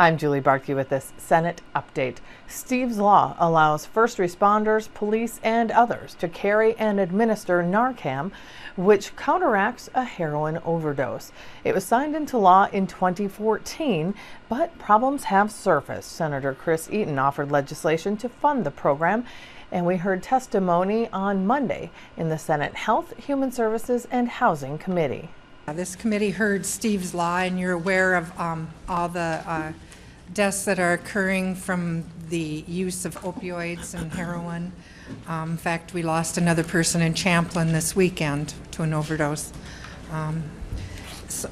I'm Julie Barkey with this Senate update. Steve's law allows first responders, police, and others to carry and administer Narcan, which counteracts a heroin overdose. It was signed into law in 2014, but problems have surfaced. Senator Chris Eaton offered legislation to fund the program, and we heard testimony on Monday in the Senate Health, Human Services, and Housing Committee. This committee heard Steve's law, and you're aware of all the deaths that are occurring from the use of opioids and heroin. In fact, we lost another person in Champlin this weekend to an overdose. So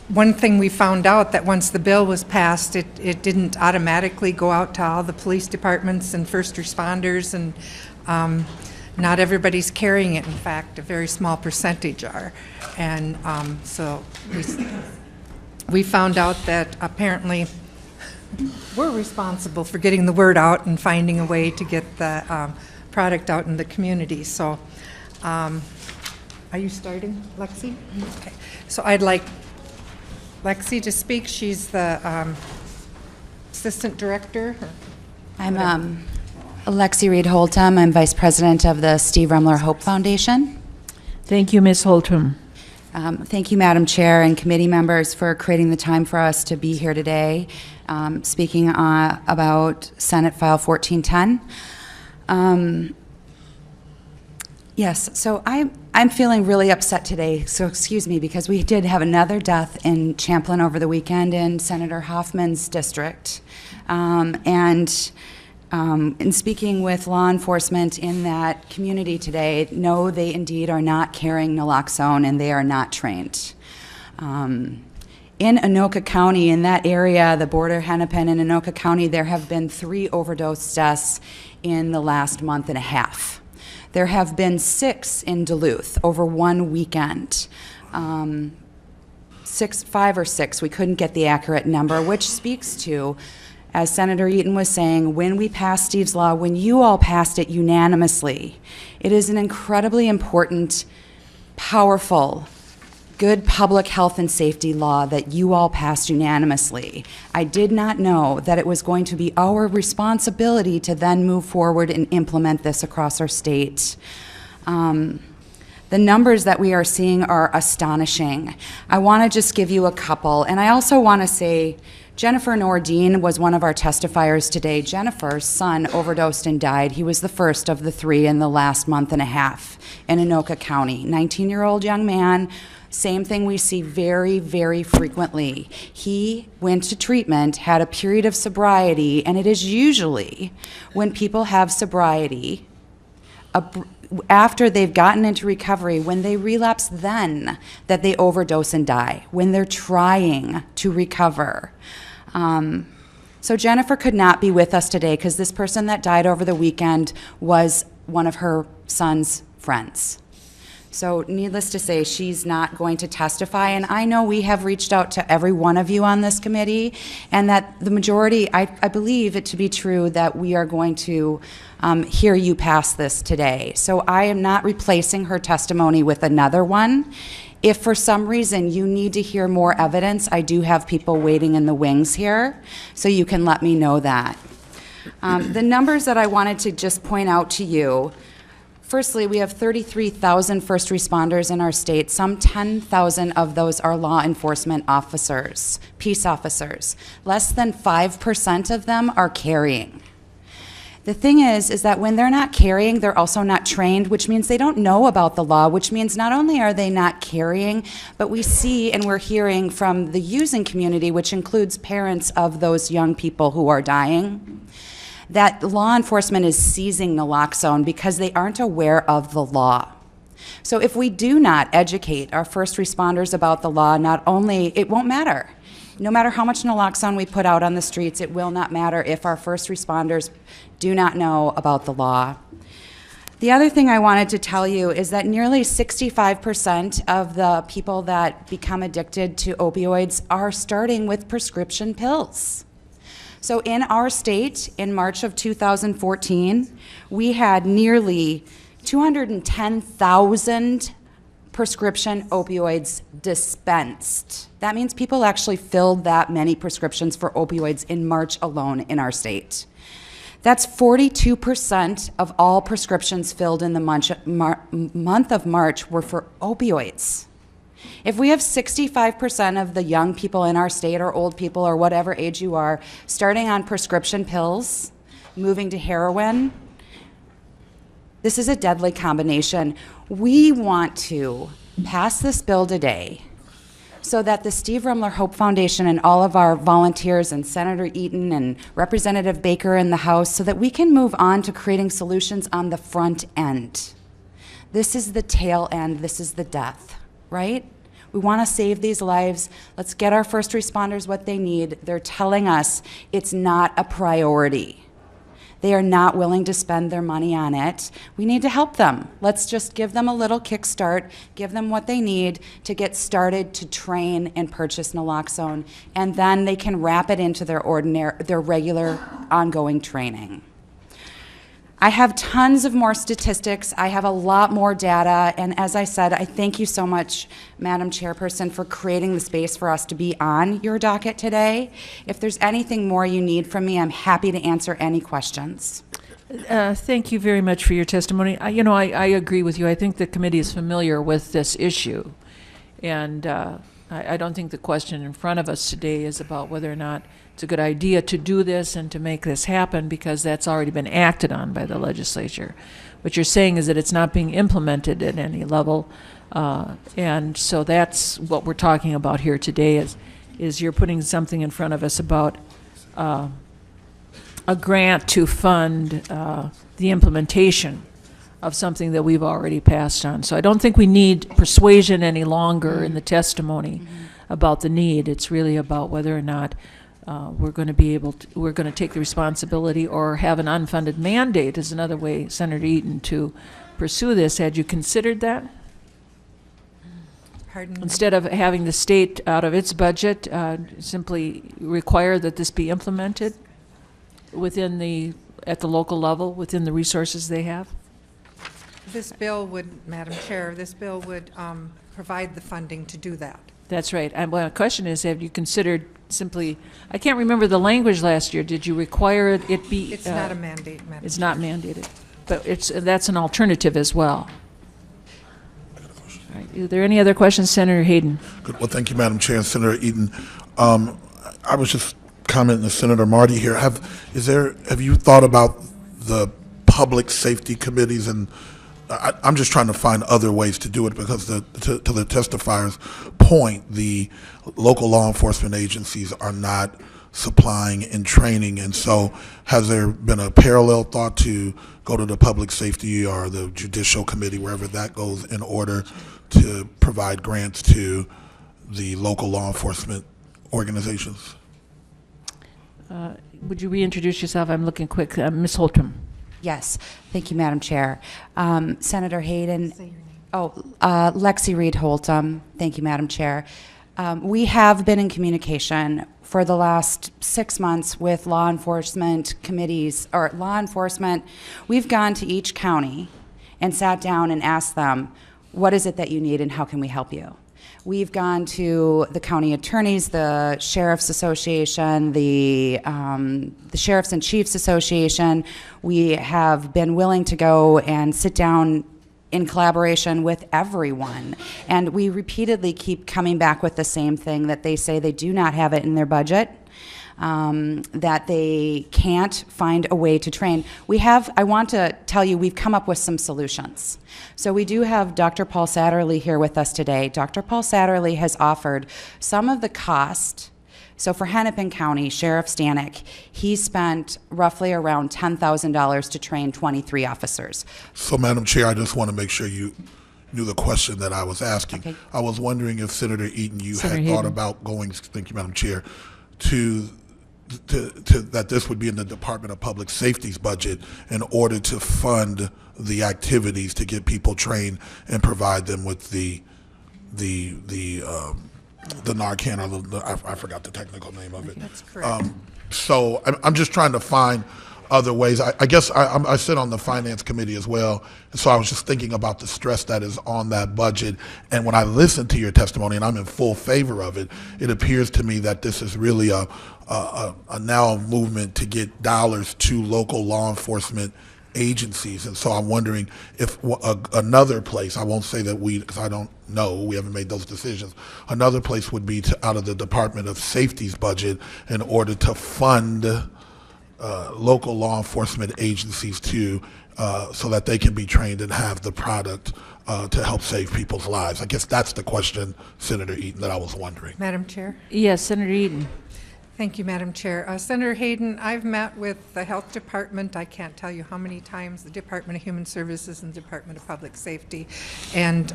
one thing we found out, that once the bill was passed, it didn't automatically go out to all the police departments and first responders, and not everybody's carrying it. In fact, a very small percentage are. And so we found out that apparently we're responsible for getting the word out and finding a way to get the product out in the community. So are you starting, Lexi? Okay. So I'd like Lexi to speak. She's the assistant director. I'm Lexi Reed Holtum. I'm vice president of the Steve Remler Hope Foundation. Thank you, Ms. Holtum. Thank you, Madam Chair and committee members, for creating the time for us to be here today, speaking about Senate File 1410. Yes, so I'm feeling really upset today, so excuse me, because we did have another death in Champlin over the weekend in Senator Hoffman's district. In speaking with law enforcement in that community today, no, they indeed are not carrying naloxone, and they are not trained. In Anoka County, in that area, the border Hennepin and Anoka County, there have been 3 overdose deaths in the last month and a half. There have been 6 in Duluth over one weekend. 5 or 6, we couldn't get the accurate number, which speaks to, as Senator Eaton was saying, when we passed Steve's law, when you all passed it unanimously, it is an incredibly important, powerful, good public health and safety law that you all passed unanimously. I did not know that it was going to be our responsibility to then move forward and implement this across our state. The numbers that we are seeing are astonishing. I want to just give you a couple, and I also want to say Jennifer Nordine was one of our testifiers today. Jennifer's son overdosed and died. He was the first of the 3 in the last month and a half in Anoka County. 19-year-old young man, same thing we see very, very frequently. He went to treatment, had a period of sobriety, and it is usually when people have sobriety, after they've gotten into recovery, when they relapse, then that they overdose and die, when they're trying to recover. So Jennifer could not be with us today because this person that died over the weekend was one of her son's friends. So needless to say, she's not going to testify, and I know we have reached out to every one of you on this committee, and that the majority, I believe it to be true, that we are going to hear you pass this today. So I am not replacing her testimony with another one. If for some reason you need to hear more evidence, I do have people waiting in the wings here, so you can let me know that. The numbers that I wanted to just point out to you, firstly, we have 33,000 first responders in our state. Some 10,000 of those are law enforcement officers, peace officers. Less than 5% of them are carrying. The thing is that when they're not carrying, they're also not trained, which means they don't know about the law, which means not only are they not carrying, but we see and we're hearing from the using community, which includes parents of those young people who are dying, that law enforcement is seizing naloxone because they aren't aware of the law. So if we do not educate our first responders about the law, not only, it won't matter. No matter how much naloxone we put out on the streets, it will not matter if our first responders do not know about the law. The other thing I wanted to tell you is that nearly 65% of the people that become addicted to opioids are starting with prescription pills. So in our state, in March of 2014, we had nearly 210,000 prescription opioids dispensed. That means people actually filled that many prescriptions for opioids in March alone in our state. That's 42% of all prescriptions filled in the month of March were for opioids. If we have 65% of the young people in our state, or old people, or whatever age you are, starting on prescription pills, moving to heroin, this is a deadly combination. We want to pass this bill today so that the Steve Rumler Hope Foundation and all of our volunteers and Senator Eaton and Representative Baker in the House, so that we can move on to creating solutions on the front end. This is the tail end. This is the death, right? We want to save these lives. Let's get our first responders what they need. They're telling us it's not a priority. They are not willing to spend their money on it. We need to help them. Let's just give them a little kickstart, give them what they need to get started to train and purchase naloxone, and then they can wrap it into their regular ongoing training. I have tons of more statistics. I have a lot more data, and as I said, I thank you so much, Madam Chairperson, for creating the space for us to be on your docket today. If there's anything more you need from me, I'm happy to answer any questions. Thank you very much for your testimony. I agree with you. I think the committee is familiar with this issue. And I don't think the question in front of us today is about whether or not it's a good idea to do this and to make this happen, because that's already been acted on by the legislature. What you're saying is that it's not being implemented at any level. And so that's what we're talking about here today is you're putting something in front of us about a grant to fund the implementation of something that we've already passed on. So I don't think we need persuasion any longer in the testimony about the need. It's really about whether or not we're going to take the responsibility or have an unfunded mandate is another way, Senator Eaton, to pursue this. Had you considered that? Pardon? Instead of having the state out of its budget, simply require that this be implemented at the local level, within the resources they have? This bill would, Madam Chair, provide the funding to do that. That's right. And well, the question is, have you considered simply, I can't remember the language last year, did you require it be? It's not a mandate, Madam Chair. It's not mandated, but that's an alternative as well. All right. Are there any other questions, Senator Hayden? Good. Well, thank you, Madam Chair and Senator Eaton. I was just commenting to Senator Marty here. Have you thought about the public safety committees? And I'm just trying to find other ways to do it, because to the testifier's point, the local law enforcement agencies are not supplying and training. And so has there been a parallel thought to go to the public safety or the judicial committee, wherever that goes, in order to provide grants to the local law enforcement organizations? Would you reintroduce yourself? I'm looking quick. Ms. Holtram. Yes, thank you, Madam Chair. Senator Hayden. Lexi Reed Holtum. Thank you, Madam Chair. We have been in communication for the last 6 months with law enforcement committees, or law enforcement. We've gone to each county and sat down and asked them, what is it that you need and how can we help you? We've gone to the county attorneys, the Sheriff's Association, the Sheriffs and Chiefs Association. We have been willing to go and sit down in collaboration with everyone. And we repeatedly keep coming back with the same thing, that they say they do not have it in their budget, that they can't find a way to train. I want to tell you, we've come up with some solutions. So we do have Dr. Paul Satterley here with us today. Dr. Paul Satterley has offered some of the cost. So for Hennepin County, Sheriff Stanek, he spent roughly around $10,000 to train 23 officers. So, Madam Chair, I just want to make sure you knew the question that I was asking. Okay. I was wondering if Senator Eaton, had thought about going, thank you, Madam Chair, to that this would be in the Department of Public Safety's budget in order to fund the activities to get people trained and provide them with the Narcan, or I forgot the technical name of it. That's correct. So I'm just trying to find other ways. I guess I sit on the finance committee as well, and so I was just thinking about the stress that is on that budget. And when I listen to your testimony, and I'm in full favor of it, it appears to me that this is really a now movement to get dollars to local law enforcement agencies. And so I'm wondering if another place, I won't say that because I don't know, we haven't made those decisions, another place would be out of the Department of Safety's budget in order to fund local law enforcement agencies too, so that they can be trained and have the product to help save people's lives. I guess that's the question, Senator Eaton, that I was wondering. Madam Chair. Yes, Senator Eaton. Thank you, Madam Chair. Senator Hayden, I've met with the Health Department, I can't tell you how many times, the Department of Human Services and the Department of Public Safety, and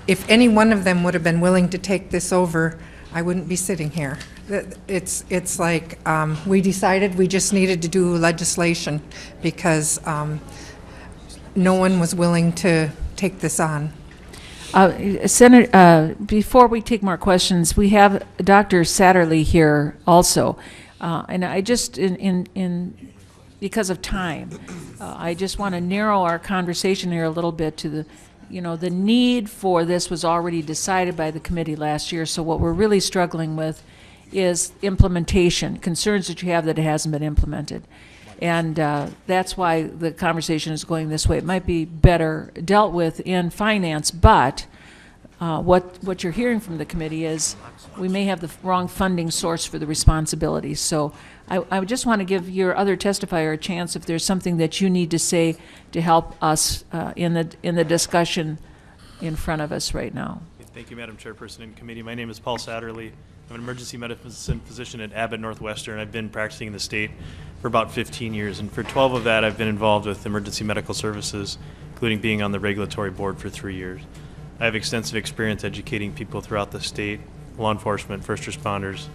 if any one of them would have been willing to take this over, I wouldn't be sitting here. It's like we decided we just needed to do legislation because no one was willing to take this on. Senator, before we take more questions, we have Dr. Satterley here also, and I just, because of time, I just want to narrow our conversation here a little bit to the need for this was already decided by the committee last year. So what we're really struggling with is implementation, concerns that you have that it hasn't been implemented. And that's why the conversation is going this way. It might be better dealt with in finance, but what you're hearing from the committee is we may have the wrong funding source for the responsibilities. So I just want to give your other testifier a chance if there's something that you need to say to help us in the discussion in front of us right now. Thank you, Madam Chairperson and committee. My name is Paul Satterley. I'm an emergency medicine physician at Abbott Northwestern. I've been practicing in the state for about 15 years, and for 12 of that, I've been involved with emergency medical services, including being on the regulatory board for 3 years. I have extensive experience educating people throughout the state, law enforcement, first responders,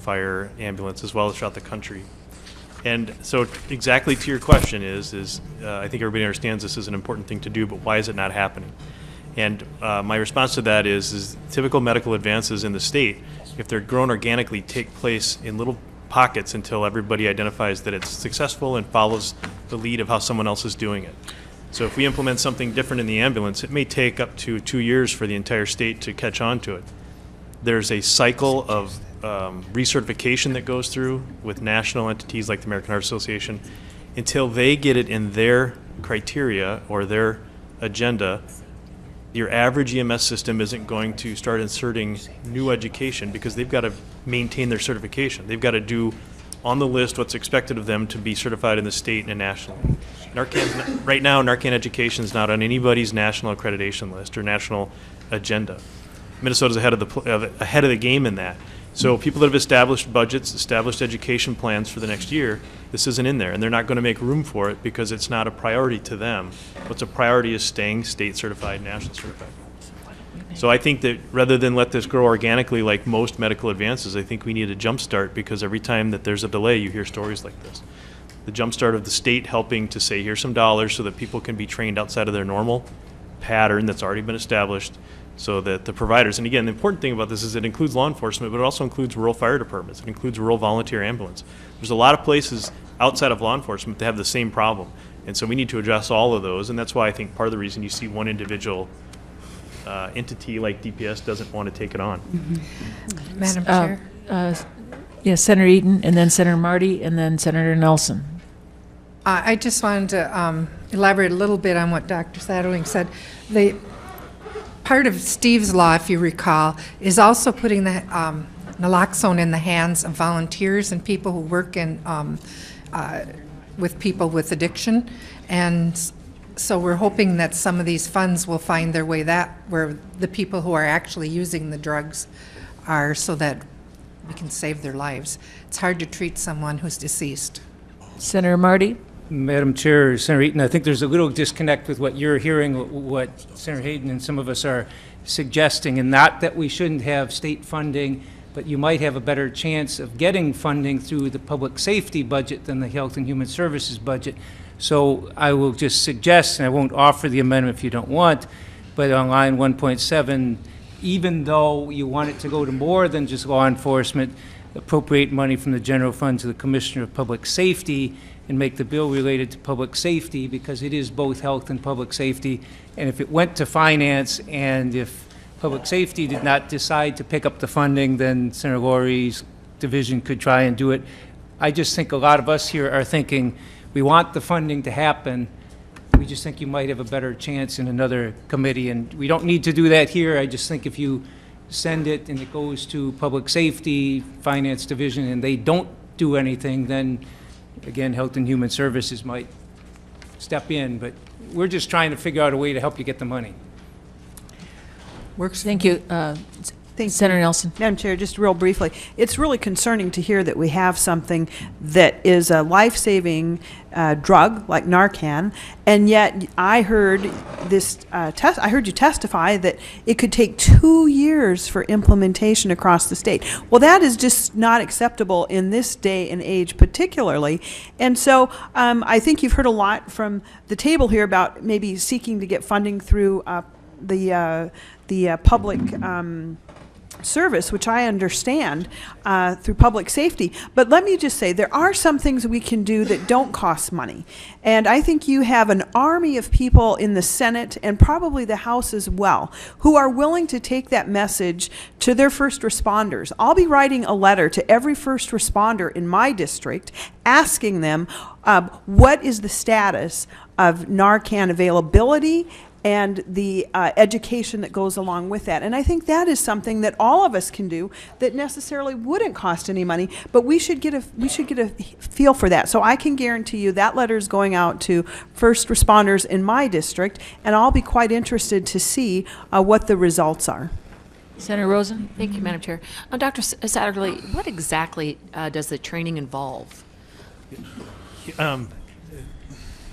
fire, ambulance, as well as throughout the country. And so exactly to your question is I think everybody understands this is an important thing to do, but why is it not happening? And my response to that is typical medical advances in the state, if they're grown organically, take place in little pockets until everybody identifies that it's successful and follows the lead of how someone else is doing it. So if we implement something different in the ambulance, it may take up to 2 years for the entire state to catch on to it. There's a cycle of recertification that goes through with national entities like the American Heart Association until they get it in their criteria or their agenda. Your average EMS system isn't going to start inserting new education because they've got to maintain their certification. They've got to do on the list what's expected of them to be certified in the state and nationally. Right now, Narcan education is not on anybody's national accreditation list or national agenda. Minnesota's ahead of the game in that. So people that have established budgets, established education plans for the next year, this isn't in there, and they're not going to make room for it because it's not a priority to them. What's a priority is staying state certified, national certified. So I think that rather than let this grow organically like most medical advances, I think we need a jump start because every time that there's a delay, you hear stories like this. The jump start of the state helping to say, here's some dollars so that people can be trained outside of their normal pattern that's already been established, so that the providers, and again, the important thing about this is it includes law enforcement, but it also includes rural fire departments. It includes rural volunteer ambulance. There's a lot of places outside of law enforcement that have the same problem. And so we need to address all of those, and that's why I think part of the reason you see one individual entity like DPS doesn't want to take it on. Mm-hmm. Madam Chair. Yes, Senator Eaton, and then Senator Marty, and then Senator Nelson. I just wanted to elaborate a little bit on what Dr. Satterling said. Part of Steve's law, if you recall, is also putting the naloxone in the hands of volunteers and people who work in with people with addiction. And so we're hoping that some of these funds will find their way where the people who are actually using the drugs are, so that we can save their lives. It's hard to treat someone who's deceased. Senator Marty? Madam Chair, Senator Eaton, I think there's a little disconnect with what you're hearing, what Senator Hayden and some of us are suggesting, and not that we shouldn't have state funding, but you might have a better chance of getting funding through the public safety budget than the Health and Human Services budget. So I will just suggest, and I won't offer the amendment if you don't want, but on line 1.7, even though you want it to go to more than just law enforcement, appropriate money from the general fund to the Commissioner of Public Safety and make the bill related to public safety, because it is both health and public safety. And if it went to finance, and if public safety did not decide to pick up the funding, then Senator Laurie's division could try and do it. I just think a lot of us here are thinking, we want the funding to happen. We just think you might have a better chance in another committee, and we don't need to do that here. I just think if you send it and it goes to Public Safety, Finance Division, and they don't do anything, then again, Health and Human Services might step in, but we're just trying to figure out a way to help you get the money. Works. Thank you. Senator Nelson. Madam Chair, just real briefly, it's really concerning to hear that we have something that is a life-saving drug like Narcan, and yet I heard you testify that it could take 2 years for implementation across the state. Well, that is just not acceptable in this day and age, particularly. And so I think you've heard a lot from the table here about maybe seeking to get funding through the public service, which I understand through public safety. But let me just say, there are some things we can do that don't cost money. And I think you have an army of people in the Senate and probably the House as well who are willing to take that message to their first responders. I'll be writing a letter to every first responder in my district asking them what is the status of Narcan availability and the education that goes along with that. And I think that is something that all of us can do that necessarily wouldn't cost any money, but we should get a feel for that. So I can guarantee you that letter is going out to first responders in my district, and I'll be quite interested to see what the results are. Senator Rosen. Thank you, Madam Chair. Dr. Satterley, what exactly does the training involve?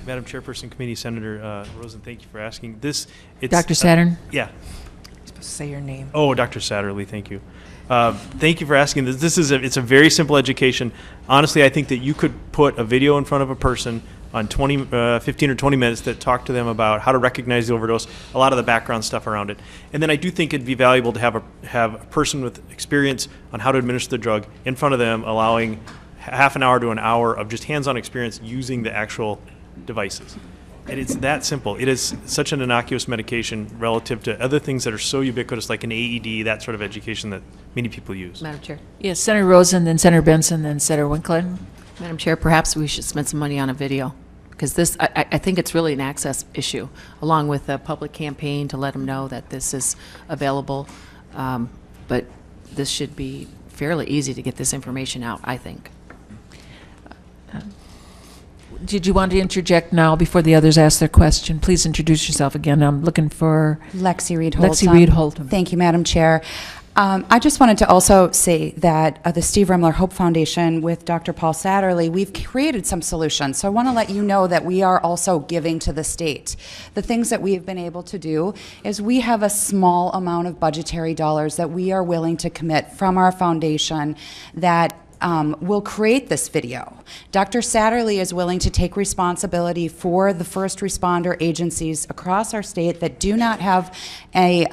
Madam Chairperson, Committee, Senator Rosen, thank you for asking. It's Dr. Saturn. Yeah. You're supposed to say your name. Oh, Dr. Satterley, thank you. Thank you for asking this. It's a very simple education. Honestly, I think that you could put a video in front of a person on 15 or 20 minutes that talk to them about how to recognize the overdose, a lot of the background stuff around it. And then I do think it'd be valuable to have a person with experience on how to administer the drug in front of them, allowing half an hour to an hour of just hands-on experience using the actual devices. And it's that simple. It is such an innocuous medication relative to other things that are so ubiquitous, like an AED, that sort of education that many people use. Madam Chair. Yes, Senator Rosen, then Senator Benson, then Senator Winkler. Madam Chair, perhaps we should spend some money on a video, because this, I think it's really an access issue, along with a public campaign to let them know that this is available. But this should be fairly easy to get this information out, I think. Did you want to interject now before the others ask their question? Please introduce yourself again. I'm looking for Lexi Reed Holton. Lexi Reed Holton. Thank you, Madam Chair. I just wanted to also say that the Steve Remler Hope Foundation with Dr. Paul Satterley, we've created some solutions. So I want to let you know that we are also giving to the state. The things that we've been able to do is we have a small amount of budgetary dollars that we are willing to commit from our foundation that will create this video. Dr. Satterley is willing to take responsibility for the first responder agencies across our state that do not have a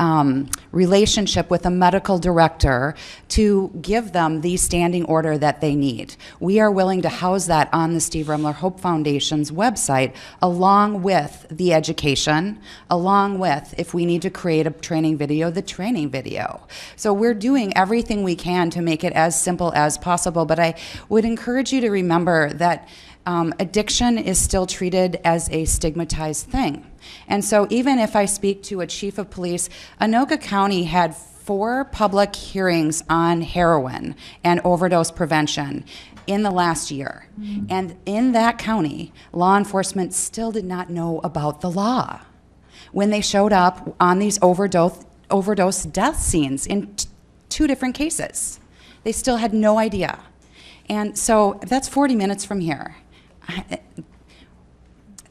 relationship with a medical director to give them the standing order that they need. We are willing to house that on the Steve Remler Hope Foundation's website, along with the education, along with, if we need to create a training video, the training video. So we're doing everything we can to make it as simple as possible, but I would encourage you to remember that addiction is still treated as a stigmatized thing. And so even if I speak to a chief of police, Anoka County had 4 public hearings on heroin and overdose prevention in the last year. And in that county, law enforcement still did not know about the law when they showed up on these overdose death scenes in 2 different cases. They still had no idea. And so that's 40 minutes from here.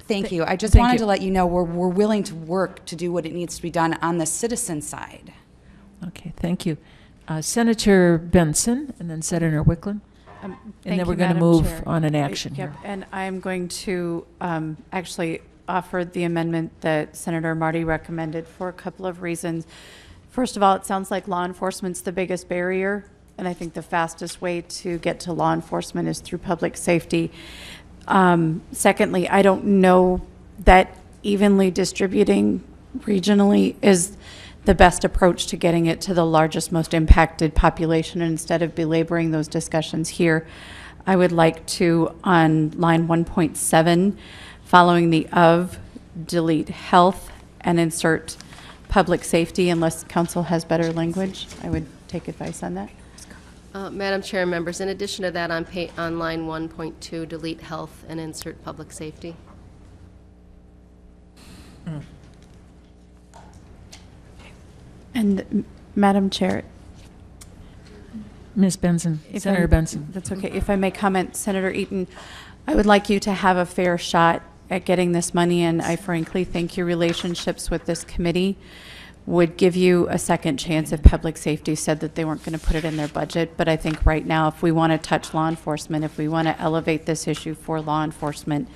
Thank you. I just wanted to let you know we're willing to work to do what it needs to be done on the citizen side. Okay, thank you. Senator Benson, and then Senator Wickland. And then we're going to move on an action here. And I'm going to actually offer the amendment that Senator Marty recommended for a couple of reasons. First of all, it sounds like law enforcement's the biggest barrier and I think the fastest way to get to law enforcement is through public safety. Secondly, I don't know that evenly distributing regionally is the best approach to getting it to the largest, most impacted population. And instead of belaboring those discussions here, I would like to, on line 1.7, following the of, delete health and insert public safety, unless council has better language. I would take advice on that. Madam Chair and members, in addition to that, on line 1.2, delete health and insert public safety. And Madam Chair, Ms. Benson, Senator Benson. that's okay. If I may comment, Senator Eaton, I would like you to have a fair shot at getting this money, and I frankly think your relationships with this committee would give you a second chance if public safety said that they weren't going to put it in their budget. But I think right now, if we want to touch law enforcement, if we want to elevate this issue for law enforcement,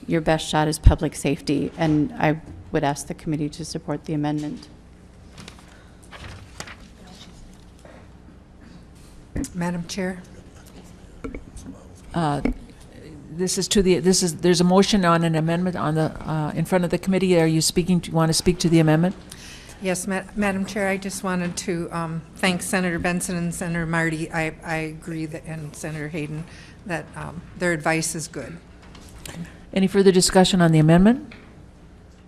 your best shot is public safety. And I would ask the committee to support the amendment. Madam Chair? There's a motion on an amendment on the, in front of the committee. Are you want to speak to the amendment? Yes, Madam Chair, I just wanted to thank Senator Benson and Senator Marty. I agree that, and Senator Hayden, that their advice is good. Any further discussion on the amendment?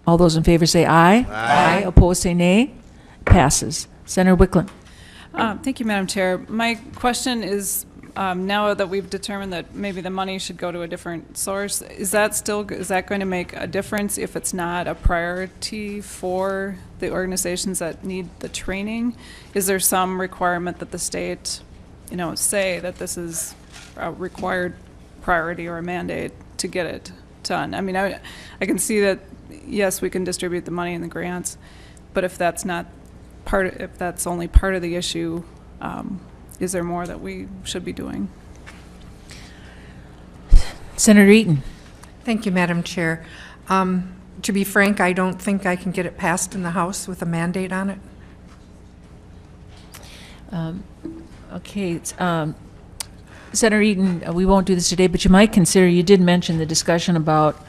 All those in favor say aye. Aye. Opposed say nay. Passes. Senator Wicklund. Thank you, Madam Chair. My question is, now that we've determined that maybe the money should go to a different source, is that going to make a difference if it's not a priority for the organizations that need the training? Is there some requirement that the state, say that this is a required priority or a mandate to get it done? I mean, I can see that, yes, we can distribute the money and the grants, but if that's not if that's only part of the issue, is there more that we should be doing? Senator Eaton. Thank you, Madam Chair. To be frank, I don't think I can get it passed in the House with a mandate on it. Okay. Senator Eaton, we won't do this today, but you might consider, you did mention the discussion about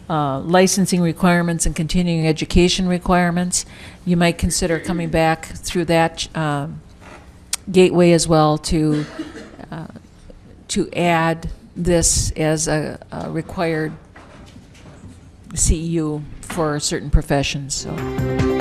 licensing requirements and continuing education requirements. You might consider coming back through that gateway as well to add this as a required CEU for certain professions. So.